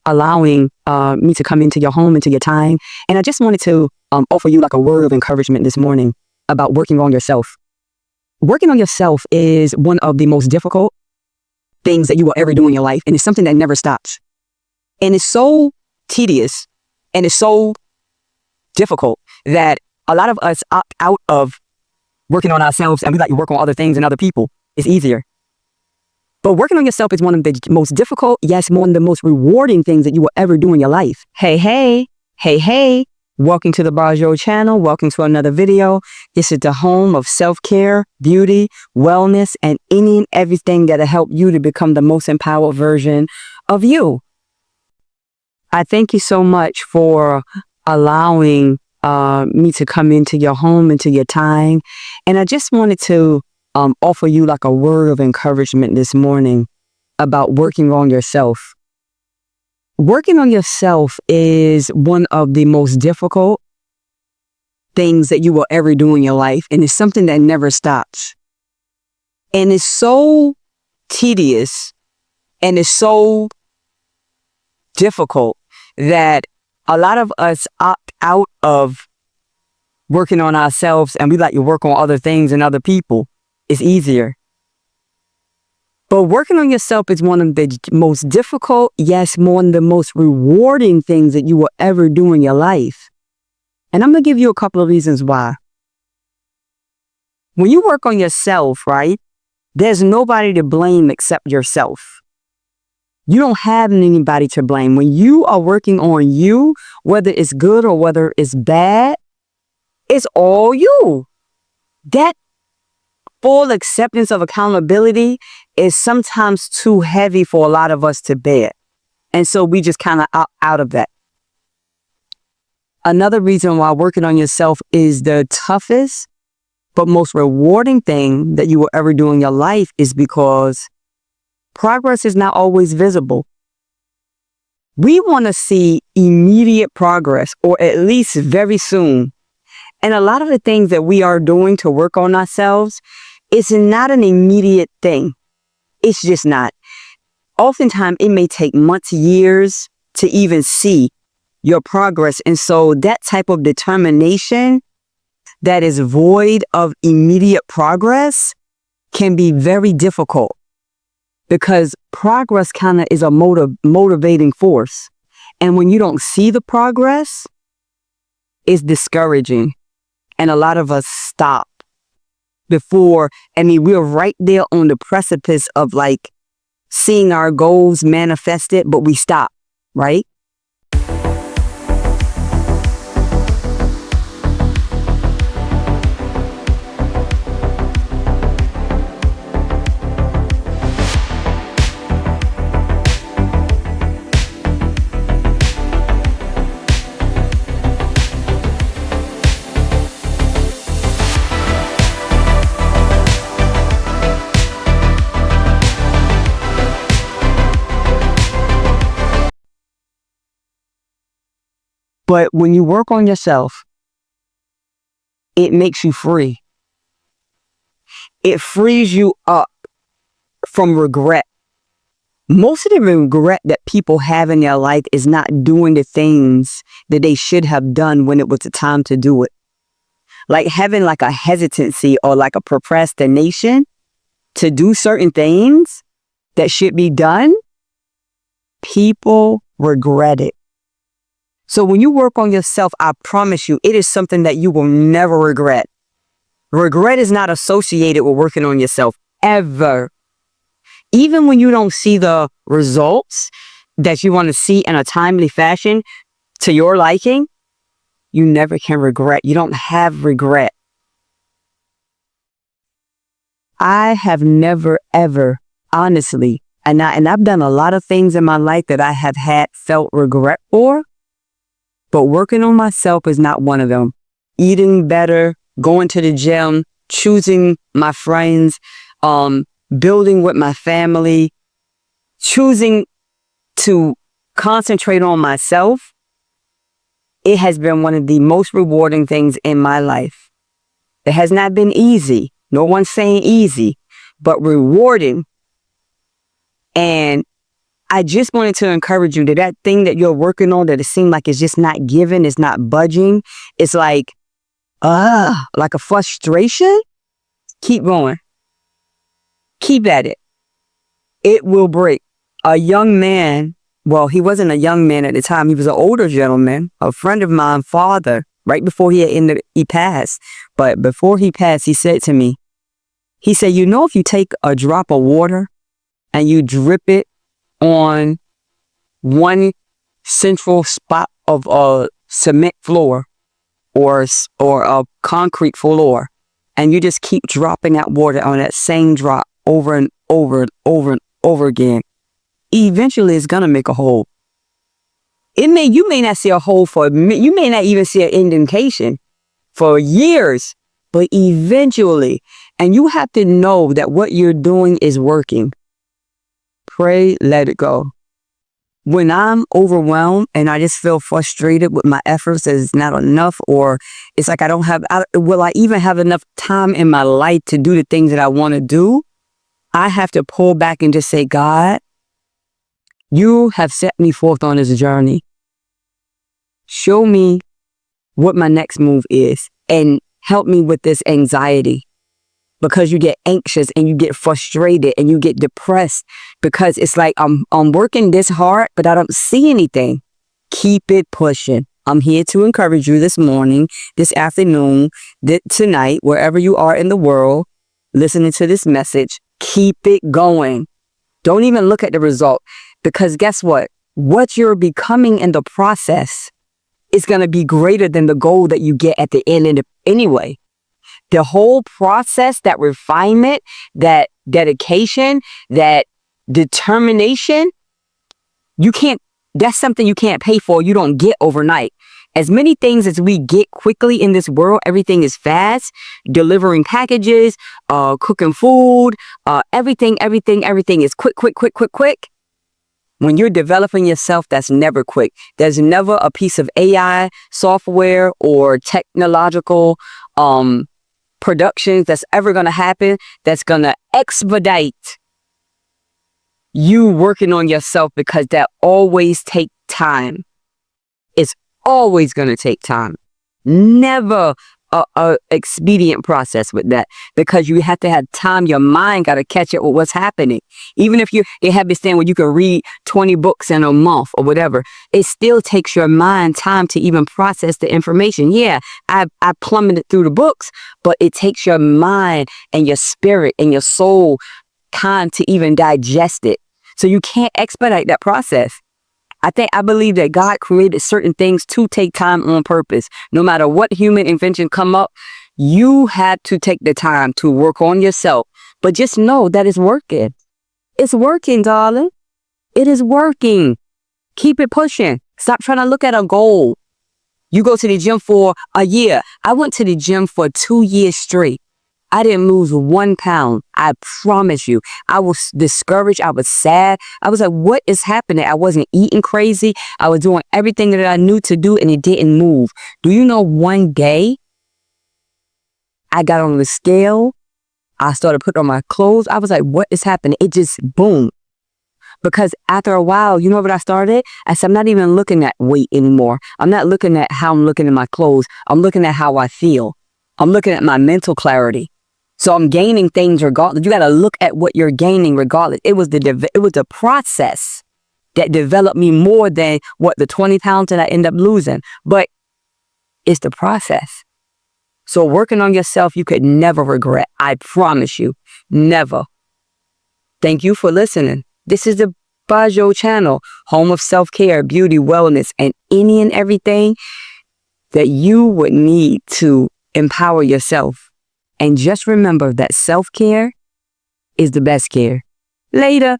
allowing me to come into your home, into your time. And I just wanted to offer you like a word of encouragement this morning about working on yourself. Working on yourself is one of the most difficult things that you will ever do in your life. And it's something that never stops. And it's so tedious and it's so difficult that a lot of us opt out of working on ourselves and we like to work on other things and other people. It's easier. But working on yourself is one of the most difficult, yes, one of the most rewarding things that you will ever do in your life. Hey, hey, hey, hey. Welcome to the Barjo channel. Welcome to another video. This is the home of self-care, beauty, wellness, and any and everything that'll help you to become the most empowered version of you. I thank you so much for allowing me to come into your home, into your time. And I just wanted to offer you like a word of encouragement this morning about working on yourself. Working on yourself is one of the most difficult things that you will ever do in your life. And it's something that never stops. And it's so tedious and it's so difficult that a lot of us opt out of working on ourselves and we like to work on other things and other people. It's easier. But working on yourself is one of the most difficult, yes, one of the most rewarding things that you will ever do in your life. And I'm going to give you a couple of reasons why. When you work on yourself, right, there's nobody to blame except yourself. You don't have anybody to blame. When you are working on you, whether it's good or whether it's bad, it's all you. That full acceptance of accountability is sometimes too heavy for a lot of us to bear. And so we just kind of opt out of that. Another reason why working on yourself is the toughest but most rewarding thing that you will ever do in your life is because progress is not always visible. We want to see immediate progress, or at least very soon. And a lot of the things that we are doing to work on ourselves, it's not an immediate thing. It's just not. Oftentimes, it may take months, years to even see your progress. And so that type of determination that is void of immediate progress can be very difficult because progress kind of is a motivating force. And when you don't see the progress, it's discouraging. And a lot of us stop before, we're right there on the precipice of like seeing our goals manifested, but we stop, right? But when you work on yourself, it makes you free. It frees you up from regret. Most of the regret that people have in their life is not doing the things that they should have done when it was the time to do it. Like having like a hesitancy or like a procrastination to do certain things that should be done, people regret it. So when you work on yourself, I promise you, it is something that you will never regret. Regret is not associated with working on yourself, ever. Even when you don't see the results that you want to see in a timely fashion to your liking, you never can regret. You don't have regret. I have never, ever, honestly, and I've done a lot of things in my life that I have felt regret for. But working on myself is not one of them. Eating better, going to the gym, choosing my friends, building with my family, choosing to concentrate on myself. It has been one of the most rewarding things in my life. It has not been easy. No one's saying easy, but rewarding. And I just wanted to encourage you that that thing that you're working on, that it seems like it's just not giving, it's not budging. It's like a frustration. Keep going. Keep at it. It will break. A young man, well, he wasn't a young man at the time. He was an older gentleman, a friend of mine, father, right before he passed. But before he passed, he said to me, he said, you know, if you take a drop of water and you drip it on one central spot of a cement floor or a concrete floor, and you just keep dropping that water on that same drop over and over and over and over again, eventually it's gonna make a hole. You may not see a hole you may not even see an indentation for years, but eventually, and you have to know that what you're doing is working. Pray, let it go. When I'm overwhelmed and I just feel frustrated with my efforts that it's not enough, or it's like will I even have enough time in my life to do the things that I want to do? I have to pull back and just say, God, you have set me forth on this journey. Show me what my next move is and help me with this anxiety, because you get anxious and you get frustrated and you get depressed because it's like I'm working this hard, but I don't see anything. Keep it pushing. I'm here to encourage you this morning, this afternoon, tonight, wherever you are in the world, listening to this message. Keep it going. Don't even look at the result, because guess what? What you're becoming in the process is going to be greater than the goal that you get at the end anyway. The whole process, that refinement, that dedication, that determination, that's something you can't pay for. You don't get overnight. As many things as we get quickly in this world, everything is fast, delivering packages, cooking food, everything is quick. When you're developing yourself, that's never quick. There's never a piece of AI software or technological productions that's ever going to happen that's going to expedite you working on yourself, because that always takes time. It's always going to take time. Never a expedient process with that, because you have to have time. Your mind got to catch up with what's happening. Even if they have this thing where you can read 20 books in a month or whatever, it still takes your mind time to even process the information. Yeah, I plummeted through the books, but it takes your mind and your spirit and your soul time to even digest it. So you can't expedite that process. I believe that God created certain things to take time on purpose. No matter what human invention come up, you had to take the time to work on yourself. But just know that it's working. It's working, darling. It is working. Keep it pushing. Stop trying to look at a goal. You go to the gym for a year. I went to the gym for 2 years straight. I didn't lose 1 pound. I promise you. I was discouraged. I was sad. I was like, what is happening? I wasn't eating crazy. I was doing everything that I knew to do, and it didn't move. Do you know, one day I got on the scale. I started putting on my clothes. I was like, what is happening? It just boom. Because after a while, you know what I started? I said, I'm not even looking at weight anymore. I'm not looking at how I'm looking at my clothes. I'm looking at how I feel. I'm looking at my mental clarity. So I'm gaining things regardless. You got to look at what you're gaining regardless. It was the process that developed me more than the 20 pounds that I end up losing. But it's the process. So working on yourself, you could never regret. I promise you, never. Thank you for listening. This is the Bajo channel, home of self-care, beauty, wellness, and any and everything that you would need to empower yourself. And just remember that self-care is the best care. Later.